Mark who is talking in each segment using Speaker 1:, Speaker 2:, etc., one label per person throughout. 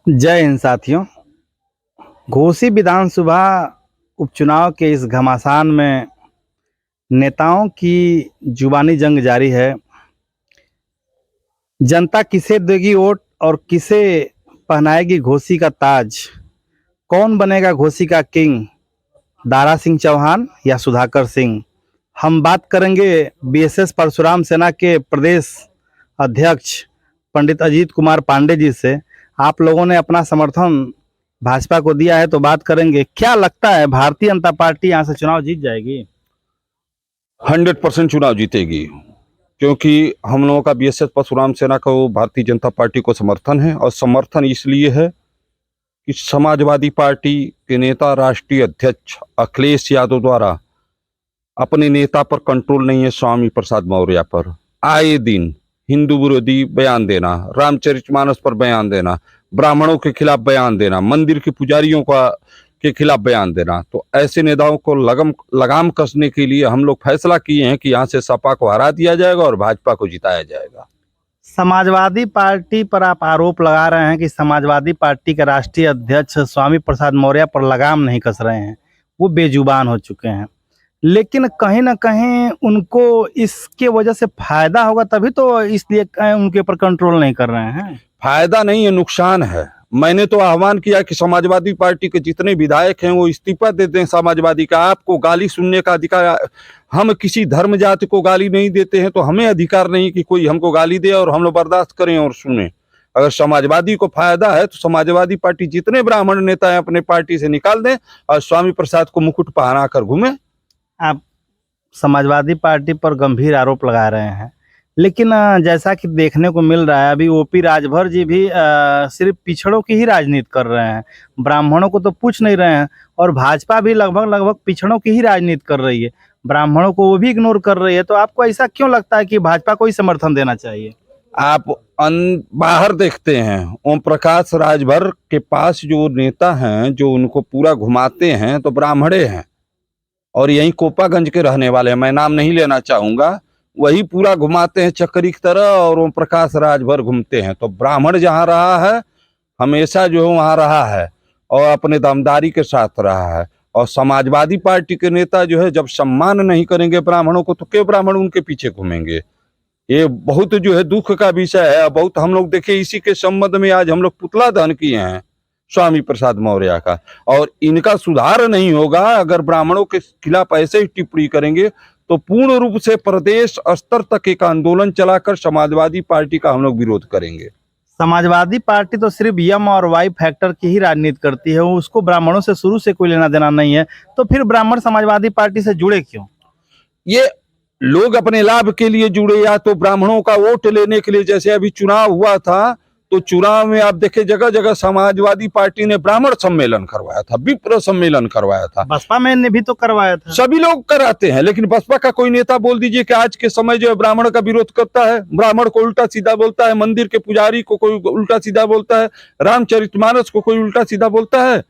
Speaker 1: जय हिंद साथियों। घोसी विधानसभा उपचुनाव के इस घमासान में नेताओं की जुबानी जंग जारी है। जनता किसे देगी वोट और किसे पहनाएगी घोसी का ताज? कौन बनेगा घोसी का किंग, दारा सिंह चौहान या सुधाकर सिंह? हम बात करेंगे बीएसएस परशुराम सेना के प्रदेश अध्यक्ष पंडित अजीत कुमार पांडे जी से। आप लोगों ने अपना समर्थन भाजपा को दिया है तो बात करेंगे। क्या लगता है भारतीय जनता पार्टी यहाँ से चुनाव जीत जाएगी?
Speaker 2: 100% चुनाव जीतेगी, क्योंकि हम लोगों का बीएसएस परशुराम सेना को भारतीय जनता पार्टी को समर्थन है। और समर्थन इसलिए है कि समाजवादी पार्टी के नेता राष्ट्रीय अध्यक्ष अखिलेश यादव द्वारा अपने नेता पर कंट्रोल नहीं है, स्वामी प्रसाद मौर्य पर। आए दिन हिंदू विरोधी बयान देना, रामचरितमानस पर बयान देना, ब्राह्मणों के खिलाफ बयान देना, मंदिर के पुजारियों के खिलाफ बयान देना। तो ऐसे नेताओं को लगाम कसने के लिए हम लोग फैसला किए हैं कि यहाँ से सपा को हरा दिया जाएगा और भाजपा को जिताया जाएगा।
Speaker 1: समाजवादी पार्टी पर आप आरोप लगा रहे हैं कि समाजवादी पार्टी के राष्ट्रीय अध्यक्ष स्वामी प्रसाद मौर्य पर लगाम नहीं कस रहे हैं, वो बेजुबान हो चुके हैं। लेकिन कहीं ना कहीं उनको इसके वजह से फायदा होगा, तभी तो इसलिए उनके ऊपर कंट्रोल नहीं कर रहे हैं।
Speaker 2: फायदा नहीं है, नुकसान है। मैंने तो आह्वान किया कि समाजवादी पार्टी के जितने विधायक हैं वो इस्तीफा दे दें। समाजवादी का आपको गाली सुनने का अधिकार, हम किसी धर्म जाति को गाली नहीं देते हैं, तो हमें अधिकार नहीं कि कोई हमको गाली दे और हम लोग बर्दाश्त करें और सुने। अगर समाजवादी को फायदा है तो समाजवादी पार्टी जितने ब्राह्मण नेता हैं अपने पार्टी से निकाल दें और स्वामी प्रसाद को मुकुट पहना कर घूमे।
Speaker 1: आप समाजवादी पार्टी पर गंभीर आरोप लगा रहे हैं, लेकिन जैसा कि देखने को मिल रहा है अभी ओपी राजभर जी भी सिर्फ पिछड़ों की ही राजनीति कर रहे हैं, ब्राह्मणों को तो पूछ नहीं रहे हैं। और भाजपा भी लगभग पिछड़ों की ही राजनीति कर रही है, ब्राह्मणों को वो भी इग्नोर कर रही है। तो आपको ऐसा क्यों लगता है कि भाजपा को ही समर्थन देना चाहिए?
Speaker 2: आप बाहर देखते हैं ओम प्रकाश राजभर के पास जो नेता हैं जो उनको पूरा घुमाते हैं तो ब्राह्मणे हैं और यही कोपागंज के रहने वाले हैं, मैं नाम नहीं लेना चाहूंगा। वही पूरा घुमाते हैं चक्री की तरह और ओम प्रकाश राजभर घूमते हैं। तो ब्राह्मण जहां रहा है हमेशा जो है वहां रहा है और अपने दमदारी के साथ रहा है। और समाजवादी पार्टी के नेता जो है जब सम्मान नहीं करेंगे ब्राह्मणों को तो क्यों ब्राह्मण उनके पीछे घूमेंगे? ये बहुत जो है दुख का विषय है। बहुत हम लोग देखे इसी के संबंध में आज हम लोग पुतला दहन किए हैं स्वामी प्रसाद मौर्य का। और इनका सुधार नहीं होगा अगर ब्राह्मणों के खिलाफ ऐसे ही टिप्पणी करेंगे तो पूर्ण रूप से प्रदेश स्तर तक एक आंदोलन चलाकर समाजवादी पार्टी का हम लोग विरोध करेंगे।
Speaker 1: समाजवादी पार्टी तो सिर्फ यम और वाई फैक्टर की ही राजनीति करती है, उसको ब्राह्मणों से शुरू से कोई लेना देना नहीं है। तो फिर ब्राह्मण समाजवादी पार्टी से जुड़े क्यों?
Speaker 2: ये लोग अपने लाभ के लिए जुड़े या तो ब्राह्मणों का वोट लेने के लिए। जैसे अभी चुनाव हुआ था तो चुनाव में आप देखे जगह जगह समाजवादी पार्टी ने ब्राह्मण सम्मेलन करवाया था, विप्र सम्मेलन करवाया था।
Speaker 1: बसपा में ने भी तो करवाया था।
Speaker 2: सभी लोग कराते हैं, लेकिन बसपा का कोई नेता बोल दीजिए कि आज के समय जो है ब्राह्मण का विरोध करता है, ब्राह्मण को उल्टा सीधा बोलता है, मंदिर के पुजारी को कोई उल्टा सीधा बोलता है, रामचरितमानस को कोई उल्टा सीधा बोलता है।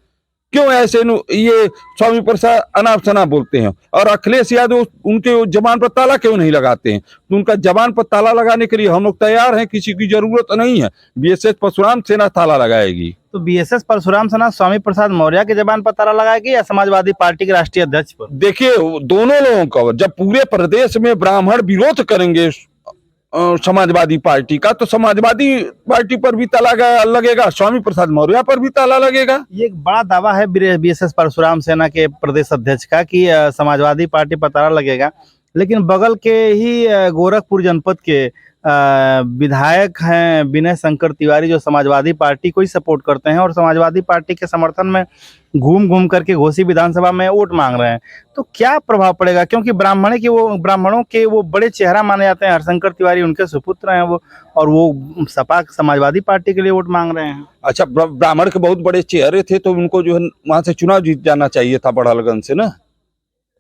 Speaker 2: क्यों ऐसे ये स्वामी प्रसाद अनाप शनाप बोलते हैं? और अखिलेश यादव उनके जबान पर ताला क्यों नहीं लगाते हैं? तो उनका जबान पर ताला लगाने के लिए हम लोग तैयार हैं, किसी की जरूरत नहीं है। बीएसएस परशुराम सेना ताला लगाएगी।
Speaker 1: तो बीएसएस परशुराम सेना स्वामी प्रसाद मौर्य के जबान पर ताला लगाएगी या समाजवादी पार्टी के राष्ट्रीय अध्यक्ष पर?
Speaker 2: देखिए दोनों लोगों का, जब पूरे प्रदेश में ब्राह्मण विरोध करेंगे समाजवादी पार्टी का तो समाजवादी पार्टी पर भी ताला लगेगा, स्वामी प्रसाद मौर्य पर भी ताला लगेगा।
Speaker 1: ये एक बड़ा दावा है बीएसएस परशुराम सेना के प्रदेश अध्यक्ष का कि समाजवादी पार्टी पर ताला लगेगा। लेकिन बगल के ही गोरखपुर जनपद के विधायक हैं विनय शंकर तिवारी, जो समाजवादी पार्टी को ही सपोर्ट करते हैं और समाजवादी पार्टी के समर्थन में घूम घूम करके घोसी विधानसभा में वोट मांग रहे हैं। तो क्या प्रभाव पड़ेगा? क्योंकि ब्राह्मणों के वो बड़े चेहरा माने जाते हैं, हरशंकर तिवारी उनके सुपुत्र हैं वो, और वो सपा समाजवादी पार्टी के लिए वोट मांग रहे हैं।
Speaker 2: अच्छा, ब्राह्मण के बहुत बड़े चेहरे थे तो उनको जो है वहां से चुनाव जीत जाना चाहिए था, बड़हलगंज से ना।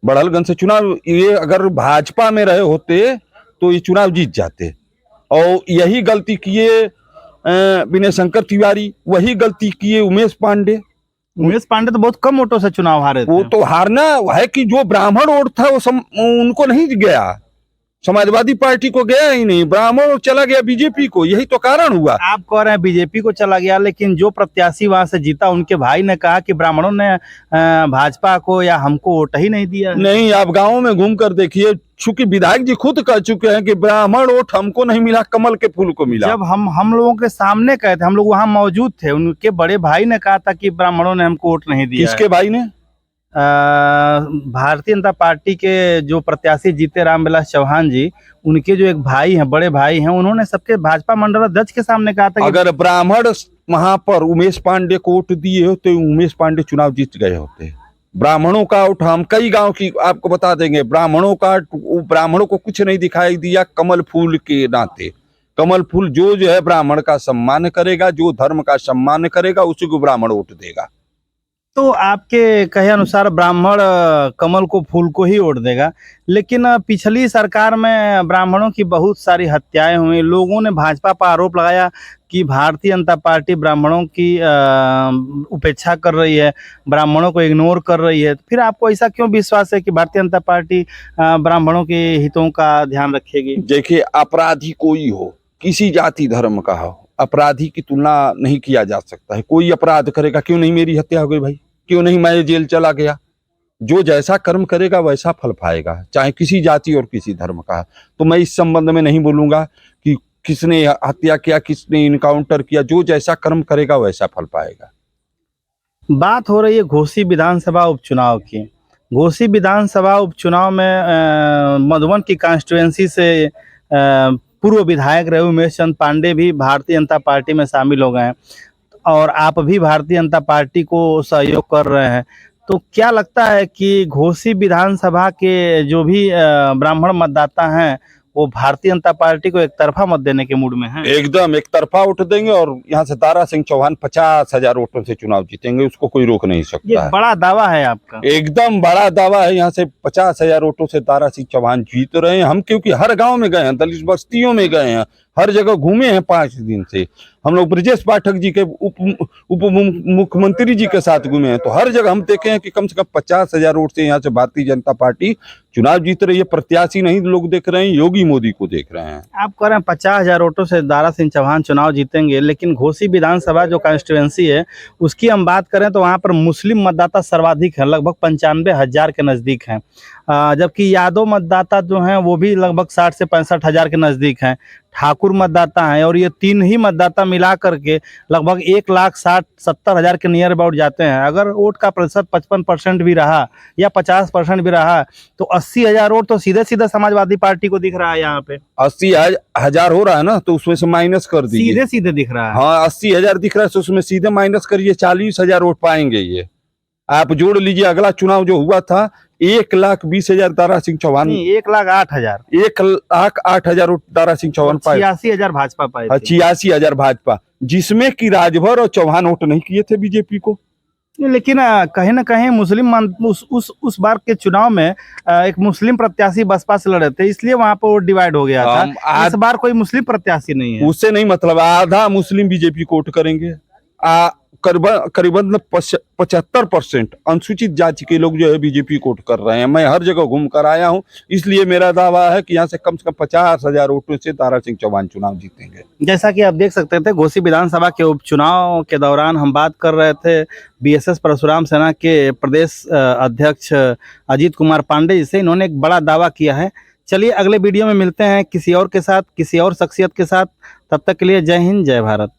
Speaker 2: बड़हलगंज से चुनाव, ये अगर भाजपा में रहे होते तो ये चुनाव जीत जाते। और यही गलती किए विनय शंकर तिवारी, वही गलती किए उमेश पांडे
Speaker 1: तो बहुत कम वोटों से चुनाव हारे थे।
Speaker 2: वो तो हारना है कि जो ब्राह्मण वोट था वो उनको नहीं गया। समाजवादी पार्टी को गया ही नहीं, ब्राह्मण चला गया बीजेपी को, यही तो कारण हुआ।
Speaker 1: आप कह रहे हैं बीजेपी को चला गया, लेकिन जो प्रत्याशी वहां से जीता उनके भाई ने कहा कि ब्राह्मणों ने भाजपा को या हमको वोट ही नहीं दिया है।
Speaker 2: नहीं, आप गांव में घूम कर देखिए, चूंकि विधायक जी खुद कह चुके हैं कि ब्राह्मण वोट हमको नहीं मिला, कमल के फूल को मिला।
Speaker 1: जब हम लोगों के सामने कहे थे, हम लोग वहां मौजूद थे, उनके बड़े भाई ने कहा था कि ब्राह्मणों ने हमको वोट नहीं दिया।
Speaker 2: किसके भाई ने?
Speaker 1: भारतीय जनता पार्टी के जो प्रत्याशी जीते रामविलास चौहान जी, उनके जो एक भाई हैं, बड़े भाई हैं, उन्होंने सबके भाजपा मंडल अध्यक्ष के सामने कहा था कि
Speaker 2: अगर ब्राह्मण वहां पर उमेश पांडे को वोट दिए होते, उमेश पांडे चुनाव जीत गए होते। ब्राह्मणों का वोट, हम कई गांव की आपको बता देंगे, ब्राह्मणों को कुछ नहीं दिखाई दिया कमल फूल के नाते। कमल फूल जो है ब्राह्मण का सम्मान करेगा, जो धर्म का सम्मान करेगा, उसी को ब्राह्मण वोट देगा।
Speaker 1: तो आपके कहे अनुसार ब्राह्मण कमल को फूल को ही वोट देगा, लेकिन पिछली सरकार में ब्राह्मणों की बहुत सारी हत्याएं हुई। लोगों ने भाजपा पर आरोप लगाया कि भारतीय जनता पार्टी ब्राह्मणों की उपेक्षा कर रही है, ब्राह्मणों को इग्नोर कर रही है। फिर आपको ऐसा क्यों विश्वास है कि भारतीय जनता पार्टी ब्राह्मणों के हितों का ध्यान रखेगी?
Speaker 2: देखिए, अपराधी कोई हो, किसी जाति धर्म का हो, अपराधी की तुलना नहीं किया जा सकता है। कोई अपराध करेगा, क्यों नहीं मेरी हत्या हो गई भाई, क्यों नहीं मैं जेल चला गया। जो जैसा कर्म करेगा वैसा फल पाएगा, चाहे किसी जाति और किसी धर्म का। तो मैं इस संबंध में नहीं बोलूंगा कि किसने हत्या किया, किसने इनकाउंटर किया। जो जैसा कर्म करेगा वैसा फल पाएगा।
Speaker 1: बात हो रही है घोसी विधानसभा उपचुनाव की। घोसी विधानसभा उपचुनाव में मधुबन की कॉन्स्टिट्यूएंसी से पूर्व विधायक रहे उमेश चंद पांडे भी भारतीय जनता पार्टी में शामिल हो गए हैं और आप भी भारतीय जनता पार्टी को सहयोग कर रहे हैं। तो क्या लगता है कि घोसी विधानसभा के जो भी ब्राह्मण मतदाता हैं, वो भारतीय जनता पार्टी को एक तरफा मत देने के मूड में हैं?
Speaker 2: एकदम एक तरफा वोट देंगे और यहाँ से दारा सिंह चौहान 50,000 वोटों से चुनाव जीतेंगे, उसको कोई रोक नहीं
Speaker 1: ये
Speaker 2: सकता है।
Speaker 1: बड़ा दावा है आपका।
Speaker 2: एकदम बड़ा दावा है। यहाँ से 50,000 वोटों से दारा सिंह चौहान जीत रहे हैं। हम क्योंकि हर गांव में गए हैं, दलित बस्तियों में गए हैं, हर जगह घूमे हैं 5 दिन से। हम लोग ब्रजेश पाठक जी के उप मुख्यमंत्री जी के साथ घूमे हैं, तो हर जगह हम देखे हैं कि कम से कम 50,000 वोट से यहाँ से भारतीय जनता पार्टी चुनाव जीत रही है। प्रत्याशी नहीं लोग देख रहे हैं, योगी मोदी को देख रहे हैं।
Speaker 1: आप कह रहे हैं 50,000 वोटों से दारा सिंह चौहान चुनाव जीतेंगे, लेकिन घोसी विधानसभा जो कॉन्स्टिट्यूएंसी है उसकी हम बात करें तो वहाँ पर मुस्लिम मतदाता सर्वाधिक है, लगभग 95,000 के नज़दीक हैं। जबकि यादव मतदाता जो हैं वो भी लगभग 60 से 65,000 के नज़दीक हैं। ठाकुर मतदाता हैं, और ये तीन ही मतदाता मिला करके लगभग 1,60,70,000 के नियर अबाउट जाते हैं। अगर वोट का प्रतिशत 55% भी रहा या 50% भी रहा तो 80,000 वोट तो सीधे सीधे समाजवादी पार्टी को दिख रहा है। यहाँ पे
Speaker 2: 80,000 हो रहा है ना, तो उसमें से माइनस कर दीजिए।
Speaker 1: सीधे सीधे दिख रहा है।
Speaker 2: हाँ, 80,000 दिख रहा है, तो उसमें सीधे माइनस करिए, 40,000 वोट पाएंगे। ये आप जोड़ लीजिए। अगला चुनाव जो हुआ था 1,20,000 दारा सिंह चौहान,
Speaker 1: 1,08,000,
Speaker 2: 1,08,000 वोट दारा सिंह चौहान पाए,
Speaker 1: 86,000 भाजपा पाए थे।
Speaker 2: 86,000 भाजपा, जिसमें कि राजभर और चौहान वोट नहीं किए थे बीजेपी को।
Speaker 1: लेकिन कहीं ना कहीं मुस्लिम उस बार के चुनाव में एक मुस्लिम प्रत्याशी बसपा से लड़े थे, इसलिए वहां पर वोट डिवाइड हो गया था। इस बार कोई मुस्लिम प्रत्याशी नहीं है।
Speaker 2: उससे नहीं मतलब, आधा मुस्लिम बीजेपी को वोट करेंगे। करीबन 75% अनुसूचित जाति के लोग जो है बीजेपी को वोट कर रहे हैं। मैं हर जगह घूम कर आया हूं, इसलिए मेरा दावा है कि यहाँ से कम 50,000 वोटों से दारा सिंह चौहान चुनाव जीतेंगे।
Speaker 1: जैसा कि आप देख सकते थे, घोसी विधानसभा के उपचुनाव के दौरान हम बात कर रहे थे बीएसएस परशुराम सेना के प्रदेश अध्यक्ष अजीत कुमार पांडे जी से। इन्होंने एक बड़ा दावा किया है। चलिए अगले वीडियो में मिलते हैं किसी और के साथ, किसी और शख्सियत के साथ। तब तक के लिए जय हिंद, जय भारत।